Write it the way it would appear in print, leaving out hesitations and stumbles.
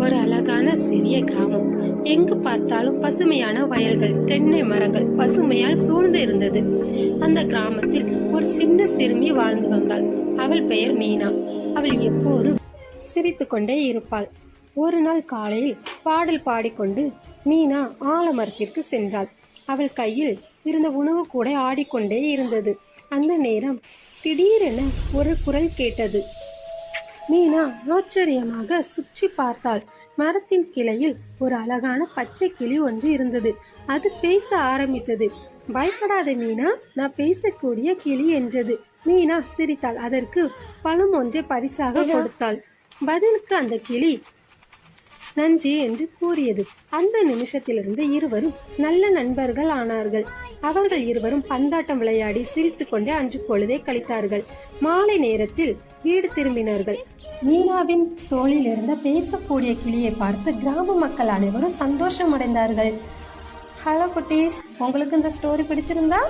ஒரு அழகான சிறிய கிராமம். எங்கு பார்த்தாலும் பசுமையான வயல்கள், தென்னை மரங்கள் பசுமையால் சூழ்ந்து இருந்தது. அந்த கிராமத்தில் ஒரு சின்ன சிறுமி வாழ்ந்து வந்தாள். அவள் பெயர் மீனா. அவள் எப்போதும் சிரித்து கொண்டே இருப்பாள். ஒரு நாள் காலையில் பாடல் பாடிக்கொண்டு மீனா ஆலமரத்திற்கு சென்றாள். அவள் கையில் இருந்த உணவு கூட ஆடிக்கொண்டே இருந்தது. அந்த நேரம் திடீரென ஒரு குரல் கேட்டது. மீனா ஆச்சரியமாக சுற்றி பார்த்தாள். மரத்தின் கிளையில் ஒரு அழகான பச்சை கிளி ஒன்று இருந்தது. அது பேச ஆரம்பித்தது. பயப்படாத மீனா, நான் பேசக்கூடிய கிளி என்றது. மீனா சிரித்தாள். அதற்கு பழம் ஒன்றை பரிசாக கொடுத்தாள். பதிலுக்கு அந்த கிளி நன்றி என்று கூறியது. அந்த நிமிஷத்திலிருந்து இருவரும் நல்ல நண்பர்கள் ஆனார்கள். அவர்கள் இருவரும் பந்தாட்டம் விளையாடி சிரித்து கொண்டே அன்று பொழுதை கழித்தார்கள். மாலை நேரத்தில் வீடு திரும்பினார்கள். மீனாவின் தோளில் இருந்த பேசக்கூடிய கிளியை பார்த்து கிராம மக்கள் அனைவரும் சந்தோஷம் அடைந்தார்கள். ஹலோ குட்டீஸ், உங்களுக்கு இந்த ஸ்டோரி பிடிச்சிருந்தா